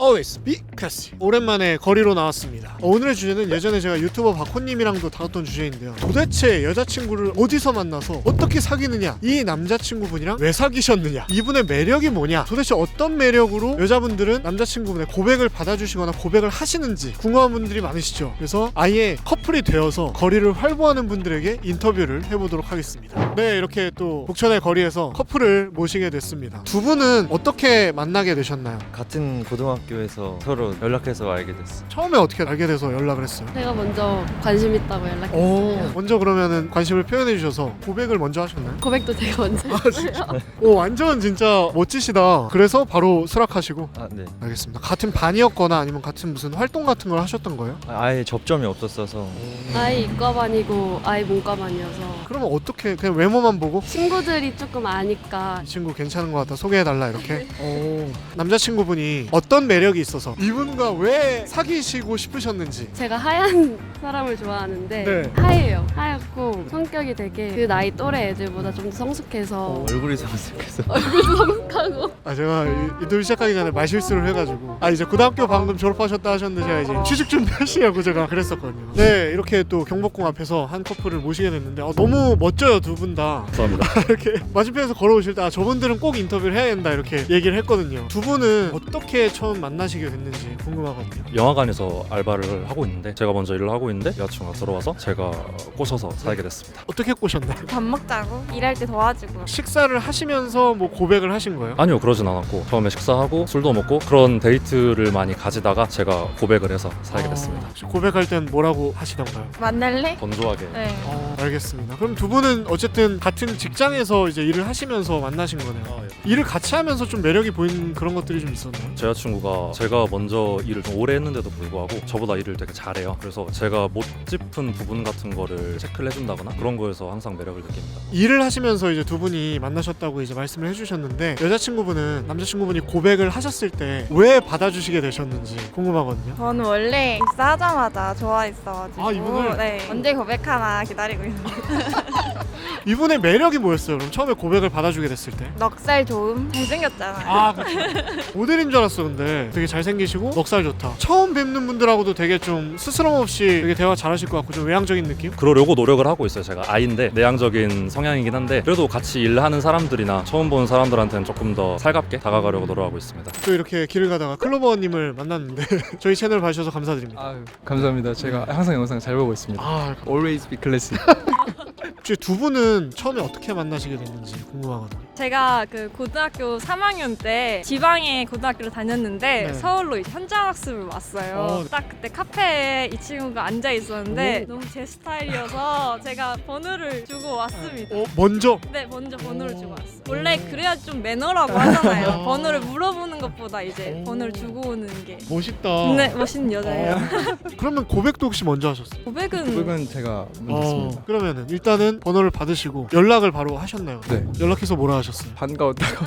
Always be classy. 오랜만에 거리로 나왔습니다. 오늘의 주제는 예전에 제가 유튜버 박호님이랑도 다뤘던 주제인데요. 도대체 여자친구를 어디서 만나서 어떻게 사귀느냐, 이 남자친구분이랑 왜 사귀셨느냐, 이분의 매력이 뭐냐, 도대체 어떤 매력으로 여자분들은 남자친구분의 고백을 받아주시거나 고백을 하시는지 궁금한 분들이 많으시죠. 그래서 아예 커플이 되어서 거리를 활보하는 분들에게 인터뷰를 해보도록 하겠습니다. 네, 이렇게 또 북천의 거리에서 커플을 모시게 됐습니다. 두 분은 어떻게 만나게 되셨나요? 같은 고등학교에서 서로 연락해서 알게 됐어. 처음에 어떻게 알게 돼서 연락을 했어요? 제가 먼저 관심 있다고 연락했어요. 먼저 그러면은 관심을 표현해 주셔서 고백을 먼저 하셨나요? 고백도 제가 먼저 했어요. 오, 완전 진짜 멋지시다. 그래서 바로 수락하시고. 아, 네. 알겠습니다. 같은 반이었거나 아니면 같은 무슨 활동 같은 걸 하셨던 거예요? 아예 접점이 없었어서 아이 이과반이고 아이 문과반이어서 그러면 어떻게 그냥 외모만 보고 친구들이 조금 아니까 이 친구 괜찮은 것 같다 소개해달라 이렇게? 오. 남자친구분이 어떤 매력이 있어서 이분과 왜 사귀시고 싶으셨는지. 제가 하얀 사람을 좋아하는데 네. 하얘요. 하얗고 성격이 되게 그 나이 또래 애들보다 좀 더 성숙해서 얼굴이 성숙해서 얼굴도 성숙하고 제가 인터뷰 시작하기 전에 말실수를 해가지고 이제 고등학교 방금 졸업하셨다 하셨는데 제가 이제 취직 준비하시냐고 제가 그랬었거든요. 네, 이렇게 또 경복궁 앞에서 한 커플을 모시게 됐는데 너무 멋져요, 두 분 다. 감사합니다. 이렇게 맞은편에서 걸어오실 때 저분들은 꼭 인터뷰를 해야 된다 이렇게 얘기를 했거든요. 두 분은 어떻게 처음 만나시게 됐는지 궁금하거든요. 영화관에서 알바를 하고 있는데 제가 먼저 일을 하고 있는데 여자친구가 들어와서 제가 꼬셔서 살게 됐습니다. 어떻게 꼬셨나요? 밥 먹자고 일할 때 도와주고. 식사를 하시면서 뭐 고백을 하신 거예요? 아니요, 그러진 않았고 처음에 식사하고 술도 먹고 그런 데이트를 많이 가지다가 제가 고백을 해서 살게 됐습니다. 혹시 고백할 땐 뭐라고 하시던가요? 만날래? 건조하게. 네. 알겠습니다. 그럼 두 분은 어쨌든 같은 직장에서 이제 일을 하시면서 만나신 거네요. 일을 같이 하면서 좀 매력이 보이는 그런 것들이 좀 있었나요? 제 여자친구가 제가 먼저 일을 좀 오래 했는데도 불구하고 저보다 일을 되게 잘해요. 그래서 제가 못 짚은 부분 같은 거를 체크를 해준다거나 그런 거에서 항상 매력을 느낍니다. 일을 하시면서 이제 두 분이 만나셨다고 이제 말씀을 해주셨는데 여자친구분은 남자친구분이 고백을 하셨을 때 왜 받아주시게 되셨는지 궁금하거든요. 저는 원래 입사하자마자 좋아했어가지고. 이분을? 네. 언제 고백하나 기다리고 있는데. 이분의 매력이 뭐였어요? 그럼 처음에 고백을 받아주게 됐을 때? 넉살 좋음? 잘생겼잖아요. 그렇죠. 모델인 줄 알았어. 근데 되게 잘생기시고 넉살 좋다. 처음 뵙는 분들하고도 되게 좀 스스럼 없이 되게 대화 잘하실 것 같고 좀 외향적인 느낌? 그러려고 노력을 하고 있어요. 제가 아이인데 내향적인 성향이긴 한데 그래도 같이 일하는 사람들이나 처음 보는 사람들한테는 조금 더 살갑게 다가가려고 노력하고 있습니다. 또 이렇게 길을 가다가 클로버님을 만났는데 저희 채널 봐주셔서 감사드립니다. 아유, 감사합니다. 제가 항상 영상 잘 보고 있습니다. Always be classy. 혹시 두 분은 처음에 어떻게 만나시게 됐는지 궁금하거든요. 제가 그 고등학교 3학년 때 지방에 고등학교를 다녔는데 네. 서울로 이제 현장학습을 왔어요. 딱 그때 카페에 이 친구가 앉아 있었는데 너무 제 스타일이어서 제가 번호를 주고 왔습니다. 먼저? 네, 먼저 번호를 주고 왔어요. 원래 그래야지 좀 매너라고 하잖아요. 번호를 물어보는 것보다 이제 번호를 주고 오는 게. 멋있다. 네, 멋있는 여자예요. 그러면 고백도 혹시 먼저 하셨어요? 고백은 제가 먼저 했습니다. 그러면은 일단은 번호를 받으시고 연락을 바로 하셨나요? 네. 연락해서 뭐라 하셨어요? 반가웠다고.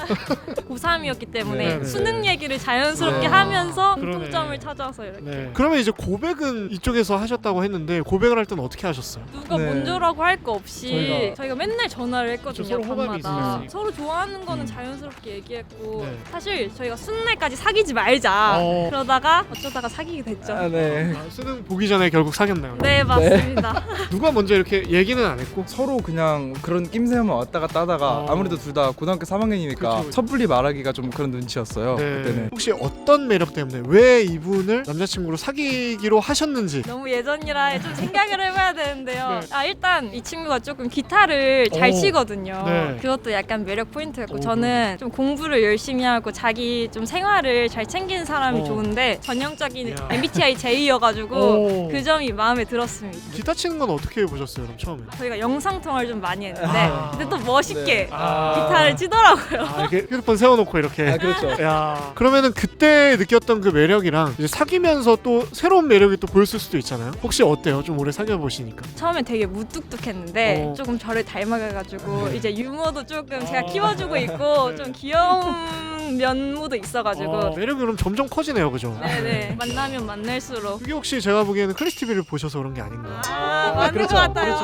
고3이었기 때문에 네. 수능 얘기를 자연스럽게 네. 하면서 그러네. 공통점을 찾아서 이렇게. 네. 그러면 이제 고백은 이쪽에서 하셨다고 했는데 고백을 할 때는 어떻게 하셨어요? 누가 네. 먼저라고 할 거 없이 저희가 맨날 전화를 했거든요. 그렇죠. 서로 호감이 밤마다. 있으니까. 서로 좋아하는 거는 자연스럽게 얘기했고 네. 사실 저희가 수능 날까지 사귀지 말자 그러다가 어쩌다가 사귀게 됐죠. 아, 네. 수능 보기 전에 결국 사귀었나요? 네, 맞습니다. 누가 먼저 이렇게 얘기는 안 했고? 서로 그냥 그런 낌새만 왔다 갔다 하다가 아무래도 둘 다 고등학교 3학년이니까 그렇죠. 섣불리 말하기가 좀 그런 눈치였어요. 그때는. 혹시 어떤 매력 때문에 왜 이분을 남자친구로 사귀기로 하셨는지? 너무 예전이라 좀 생각을 해봐야 되는데요. 네. 일단 이 친구가 조금 기타를 잘 치거든요. 네. 그것도 약간 매력 포인트였고 저는 좀 공부를 열심히 하고 자기 좀 생활을 잘 챙기는 사람이 좋은데 전형적인 야. MBTI J여가지고 그 점이 마음에 들었습니다. 기타 치는 건 어떻게 보셨어요? 그럼 처음에? 저희가 영상 통화를 좀 많이 했는데 근데 또 멋있게 아. 기타를 치더라고요. 이렇게 휴대폰 세워놓고 이렇게. 아, 그렇죠. 야, 그러면은 그때 느꼈던 그 매력이랑 이제 사귀면서 또 새로운 매력이 또 보였을 수도 있잖아요. 혹시 어때요? 좀 오래 사귀어 보시니까. 처음에 되게 무뚝뚝했는데 어. 조금 저를 닮아가가지고 이제 유머도 조금 제가 키워주고 있고 좀 귀여운 그런 면모도 있어가지고 매력이 그럼 점점 커지네요, 그죠? 네네 만나면 만날수록 그게 혹시 제가 보기에는 크리스티비를 보셔서 그런 게 아닌가? 맞는 것 같아요.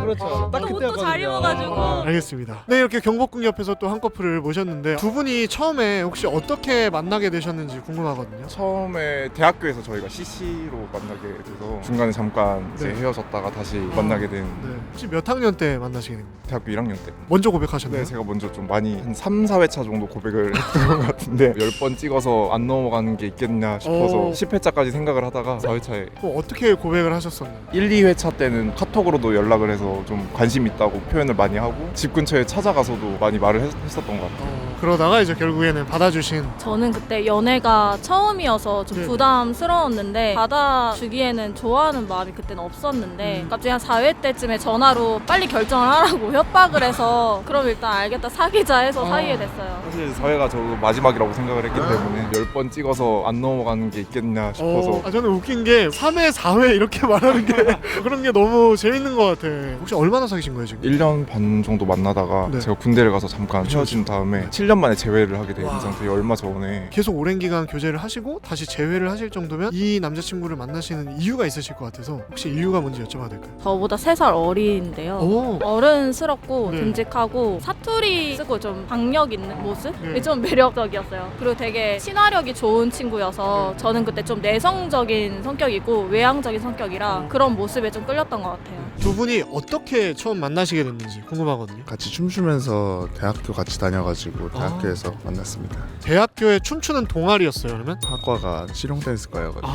그렇죠. 딱 또 옷도 그때였거든요. 잘 입어가지고. 알겠습니다. 네, 이렇게 경복궁 옆에서 또 한 커플을 모셨는데 두 분이 처음에 혹시 어떻게 만나게 되셨는지 궁금하거든요. 처음에 대학교에서 저희가 CC로 만나게 돼서 중간에 잠깐 이제 네. 헤어졌다가 다시 만나게 된 네. 혹시 몇 학년 때 만나시게 된 거예요? 대학교 1학년 때. 먼저 고백하셨나요? 네, 제가 먼저 좀 많이 한 3, 4회차 정도 고백을 했던 것 같은데 10번 찍어서 안 넘어가는 게 있겠냐 싶어서 오. 10회차까지 생각을 하다가 4회차에 그럼 어떻게 고백을 하셨었나요? 1, 2회차 때는 카톡으로도 연락을 해서 좀 관심 있다고 표현을 많이 하고 집 근처에 찾아가서도 많이 말을 했었던 것 같아요. 그러다가 이제 결국에는 받아주신. 저는 그때 연애가 처음이어서 좀 네. 부담스러웠는데 받아주기에는 좋아하는 마음이 그때는 없었는데 갑자기 한 4회 때쯤에 전화로 빨리 결정을 하라고 협박을 해서 그럼 일단 알겠다 사귀자 해서 사귀게 됐어요. 사실 4회가 저도 마지막이라고 생각을 했기 때문에 10번 찍어서 안 넘어가는 게 있겠냐 싶어서 저는 웃긴 게 3회, 4회 이렇게 말하는 게 그런 게 너무 재밌는 것 같아. 혹시 얼마나 사귀신 거예요 지금? 1년 반 정도 만나다가 네. 제가 군대를 가서 잠깐 그쵸, 헤어진 다음에 7년 만에 재회를 하게 된 와. 상태에 얼마 전에 계속 오랜 기간 교제를 하시고 다시 재회를 하실 정도면 이 남자친구를 만나시는 이유가 있으실 것 같아서 혹시 이유가 뭔지 여쭤봐도 될까요? 저보다 3살 어린데요. 오. 어른스럽고 네. 듬직하고 사투리 쓰고 좀 박력 있는 모습이 네. 좀 매력적이었어요. 그리고 되게 친화력이 좋은 친구여서 저는 그때 좀 내성적인 성격이고 외향적인 성격이라 그런 모습에 좀 끌렸던 것 같아요. 두 분이 어떻게 처음 만나시게 됐는지 궁금하거든요. 같이 춤추면서 대학교 같이 다녀가지고 대학교에서 만났습니다. 대학교에 춤추는 동아리였어요 그러면? 학과가 실용 댄스과여가지고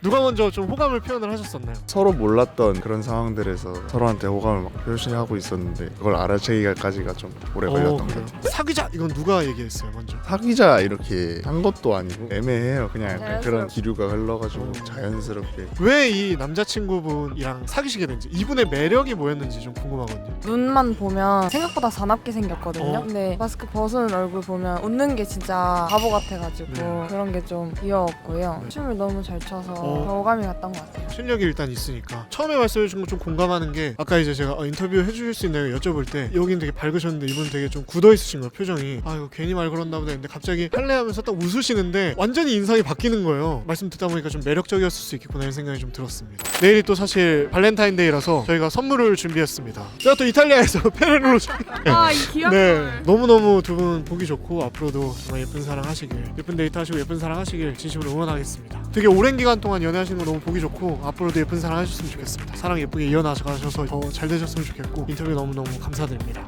누가 먼저 좀 호감을 표현을 하셨었나요? 서로 몰랐던 그런 상황들에서 서로한테 호감을 막 표시하고 있었는데 그걸 알아채기까지가 좀 오래 걸렸던 것 그래요? 같아요. 사귀자 이건 누가 얘기했어요 먼저? 사귀자 이렇게 한 것도 아니고 애매해요. 그냥 약간 자연스럽게. 그런 기류가 흘러가지고 자연스럽게. 왜 이 남자친구분이랑 사귀시게 된지 이분의 매력이 뭐였는지 좀 궁금하거든요. 눈만 보면 생각보다 사납게 생겼거든요. 어. 근데 마스크 벗은 얼굴 보면 웃는 게 진짜 바보 같아가지고 네. 그런 게 좀 귀여웠고요. 네. 춤을 너무 잘 춰서 어. 더 호감이 갔던 것 같아요. 실력이 일단 있으니까 처음에 말씀해 주신 거 좀 공감하는 게 아까 이제 제가 인터뷰 해주실 수 있나요 여쭤볼 때 여긴 되게 밝으셨는데 이분 되게 좀 굳어 있으신 거예요 표정이. 아 이거 괜히 말 걸었나 보다 했는데 갑자기 할래하면서 딱 웃으시는데 완전히 인상이 바뀌는 거예요. 말씀 듣다 보니까 좀 매력적이었을 수 있겠구나 이런 생각이 좀 들었습니다. 내일이 또 사실 발렌타인데이라서 저희가 선물을 준비했습니다. 제가 또 이탈리아에서 페레로로 이 귀한 네, 너무너무 두 분 보기 좋고 앞으로도 정말 예쁜 사랑 하시길 예쁜 데이트 하시고 예쁜 사랑 하시길 진심으로 응원하겠습니다. 되게 오랜 기간 동안 연애하시는 거 너무 보기 좋고 앞으로도 예쁜 사랑 하셨으면 좋겠습니다. 사랑 예쁘게 이어나가셔서 더 잘 되셨으면 좋겠고 인터뷰 너무너무 감사드립니다.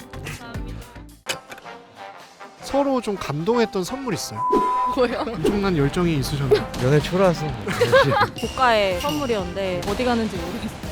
서로 좀 감동했던 선물 있어요? 뭐요? 엄청난 열정이 있으셨나요? 연애 초라서 고가의 선물이었는데 어디 가는지 모르겠어요.